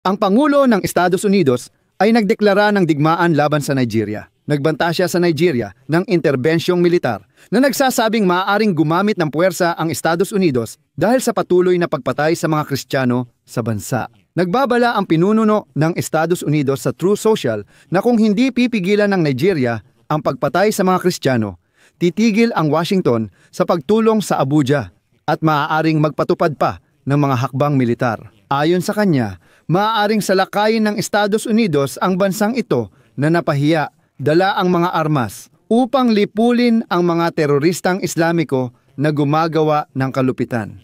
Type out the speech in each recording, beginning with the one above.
Ang Pangulo ng Estados Unidos ay nagdeklara ng digmaan laban sa Nigeria. Nagbanta siya sa Nigeria ng interbensyong militar na nagsasabing maaaring gumamit ng puwersa ang Estados Unidos dahil sa patuloy na pagpatay sa mga Kristiyano sa bansa. Nagbabala ang pinununo ng Estados Unidos sa Truth Social na kung hindi pipigilan ng Nigeria ang pagpatay sa mga Kristiyano, titigil ang Washington sa pagtulong sa Abuja at maaaring magpatupad pa ng mga hakbang militar. Ayon sa kanya, maaaring salakayin ng Estados Unidos ang bansang ito na napahiya, dala ang mga armas upang lipulin ang mga teroristang Islamiko na gumagawa ng kalupitan.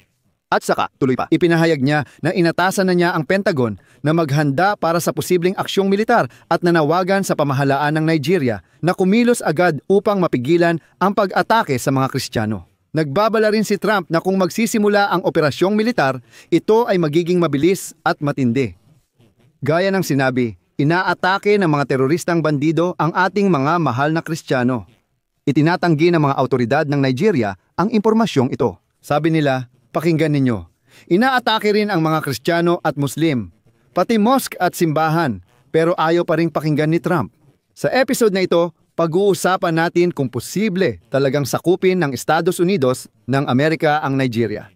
At saka, tuloy pa, ipinahayag niya na inatasan na niya ang Pentagon na maghanda para sa posibleng aksyong militar at nanawagan sa pamahalaan ng Nigeria na kumilos agad upang mapigilan ang pag-atake sa mga Kristiyano. Nagbabala rin si Trump na kung magsisimula ang operasyong militar, ito ay magiging mabilis at matindi. Gaya ng sinabi, inaatake ng mga teroristang bandido ang ating mga mahal na Kristiyano. Itinatanggi ng mga autoridad ng Nigeria ang impormasyong ito. Sabi nila, pakinggan ninyo, inaatake rin ang mga Kristiyano at Muslim, pati mosque at simbahan, pero ayaw pa rin pakinggan ni Trump. Sa episode na ito, pag-uusapan natin kung posible talagang sakupin ng Estados Unidos ng Amerika ang Nigeria.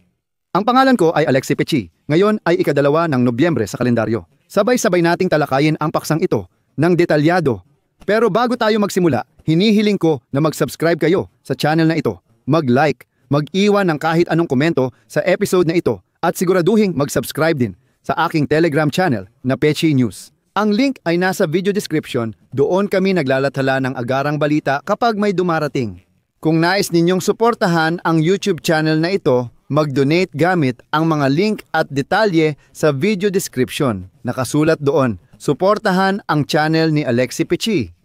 Ang pangalan ko ay Alexi Pechi. Ngayon ay ika-2 ng Nobyembre sa kalendaryo. Sabay-sabay nating talakayin ang paksang ito ng detalyado. Pero bago tayo magsimula, hinihiling ko na mag-subscribe kayo sa channel na ito, mag-like, mag-iwan ng kahit anong komento sa episode na ito at siguraduhin mag-subscribe din sa aking Telegram channel na Pechi News. Ang link ay nasa video description, doon kami naglalathala ng agarang balita kapag may dumarating. Kung nais ninyong suportahan ang YouTube channel na ito, mag-donate gamit ang mga link at detalye sa video description. Nakasulat doon, suportahan ang channel ni Alexi Pechi.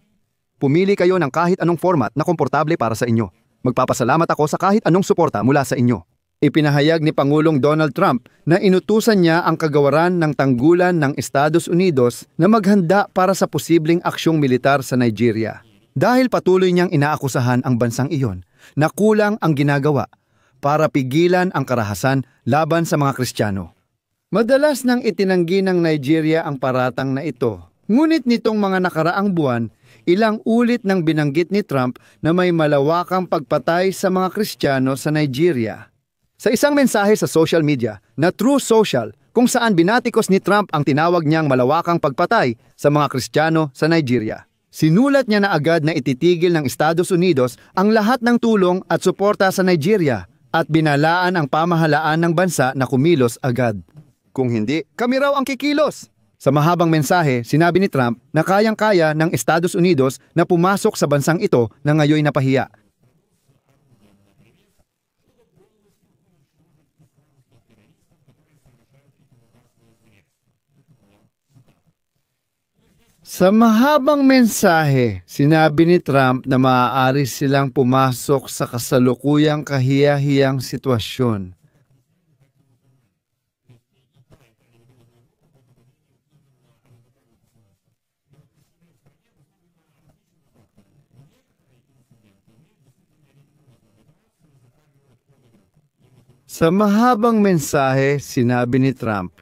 Pumili kayo ng kahit anong format na komportable para sa inyo. Magpapasalamat ako sa kahit anong suporta mula sa inyo. Ipinahayag ni Pangulong Donald Trump na inutusan niya ang kagawaran ng tanggulan ng Estados Unidos na maghanda para sa posibleng aksyong militar sa Nigeria. Dahil patuloy niyang inaakusahan ang bansang iyon na kulang ang ginagawa para pigilan ang karahasan laban sa mga Kristiyano. Madalas nang itinanggi ng Nigeria ang paratang na ito. Ngunit nitong mga nakaraang buwan, ilang ulit nang binanggit ni Trump na may malawakang pagpatay sa mga Kristiyano sa Nigeria. Sa isang mensahe sa social media na Truth Social kung saan binatikos ni Trump ang tinawag niyang malawakang pagpatay sa mga Kristiyano sa Nigeria. Sinulat niya na agad na ititigil ng Estados Unidos ang lahat ng tulong at suporta sa Nigeria at binalaan ang pamahalaan ng bansa na kumilos agad. Kung hindi, kami raw ang kikilos. Sa mahabang mensahe, sinabi ni Trump na kayang-kaya ng Estados Unidos na pumasok sa bansang ito na ngayoy napahiya. Sa mahabang mensahe, sinabi ni Trump na maaari silang pumasok sa kasalukuyang kahiya-hiyang sitwasyon. Sa mahabang mensahe, sinabi ni Trump,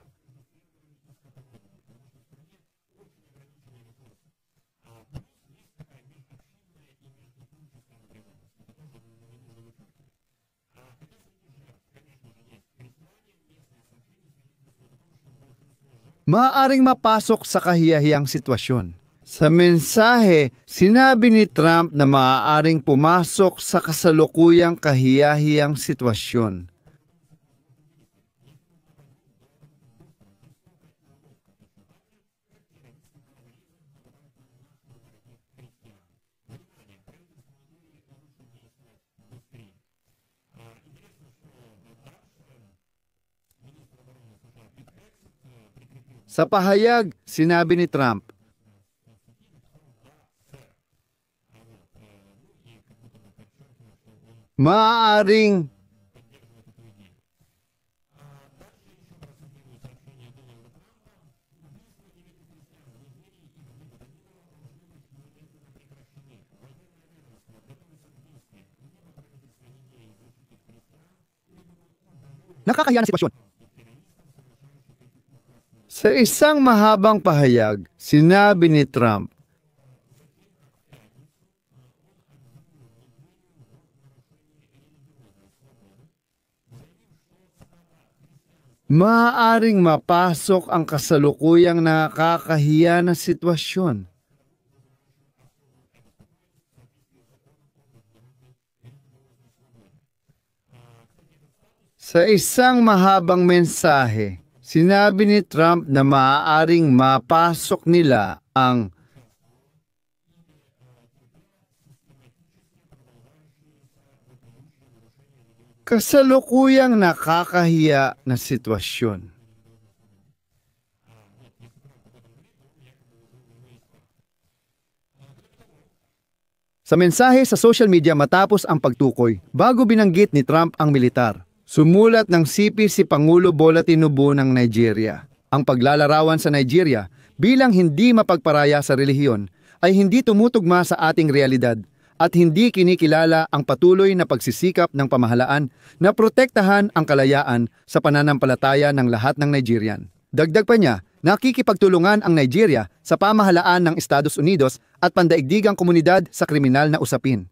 maaaring mapasok sa kahiyahiyang sitwasyon. Sa mensahe, sinabi ni Trump na maaaring pumasok sa kasalukuyang kahiyahiyang sitwasyon. Sa pahayag, sinabi ni Trump, maaaring nakakahiya na sitwasyon. Sa isang mahabang pahayag, sinabi ni Trump, maaaring mapasok ang kasalukuyang nakakahiya na sitwasyon. Sa isang mahabang mensahe, sinabi ni Trump na maaaring mapasok nila ang kasalukuyang nakakahiya na sitwasyon. Sa mensahe sa social media matapos ang pagtukoy, bago binanggit ni Trump ang militar, sumulat ng CP si Pangulo Bola Tinubu ng Nigeria. Ang paglalarawan sa Nigeria bilang hindi mapagparaya sa relihiyon ay hindi tumutugma sa ating realidad at hindi kinikilala ang patuloy na pagsisikap ng pamahalaan na protektahan ang kalayaan sa pananampalataya ng lahat ng Nigerian. Dagdag pa niya, nakikipagtulungan ang Nigeria sa pamahalaan ng Estados Unidos at pandaigdigang komunidad sa kriminal na usapin.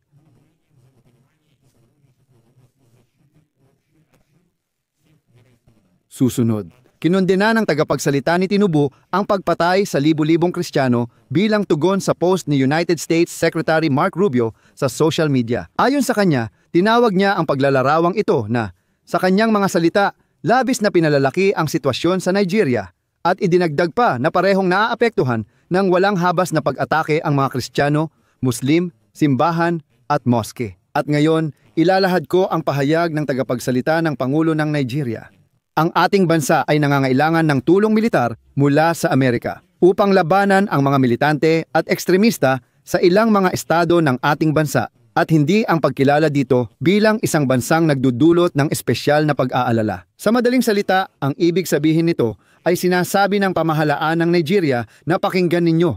Susunod, kinondena ng tagapagsalita ni Tinubu ang pagpatay sa libu-libong Kristiyano bilang tugon sa post ni United States Secretary Mark Rubio sa social media. Ayon sa kanya, tinawag niya ang paglalarawang ito na, sa kanyang mga salita, labis na pinalalaki ang sitwasyon sa Nigeria at idinagdag pa na parehong naaapektuhan ng walang habas na pag-atake ang mga Kristiyano, Muslim, simbahan at moske. At ngayon, ilalahad ko ang pahayag ng tagapagsalita ng Pangulo ng Nigeria. Ang ating bansa ay nangangailangan ng tulong militar mula sa Amerika upang labanan ang mga militante at ekstremista sa ilang mga estado ng ating bansa at hindi ang pagkilala dito bilang isang bansang nagdudulot ng espesyal na pag-aalala. Sa madaling salita, ang ibig sabihin nito ay sinasabi ng pamahalaan ng Nigeria na pakinggan ninyo.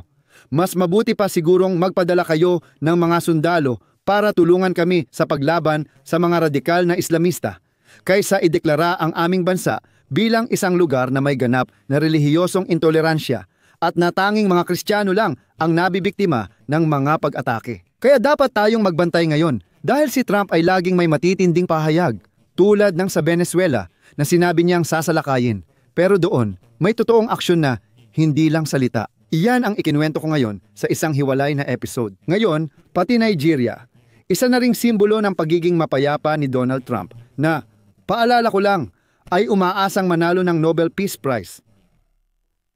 Mas mabuti pa sigurong magpadala kayo ng mga sundalo para tulungan kami sa paglaban sa mga radikal na Islamista kaysa ideklara ang aming bansa bilang isang lugar na may ganap na relihiyosong intoleransya at na tanging mga Kristiyano lang ang nabibiktima ng mga pag-atake. Kaya dapat tayong magbantay ngayon dahil si Trump ay laging may matitinding pahayag tulad ng sa Venezuela na sinabi niyang sasalakayin. Pero doon, may totoong aksyon na hindi lang salita. Iyan ang ikinuwento ko ngayon sa isang hiwalay na episode. Ngayon, pati Nigeria, isa na ring simbolo ng pagiging mapayapa ni Donald Trump na, paalala ko lang, ay umaasang manalo ng Nobel Peace Prize.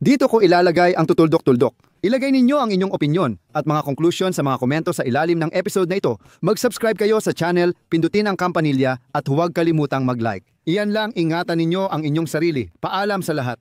Dito ko ilalagay ang tutuldok-tuldok. Ilagay ninyo ang inyong opinyon at mga konklusyon sa mga komento sa ilalim ng episode na ito. Mag-subscribe kayo sa channel, pindutin ang kampanilya at huwag kalimutang mag-like. Iyan lang, ingatan ninyo ang inyong sarili. Paalam sa lahat.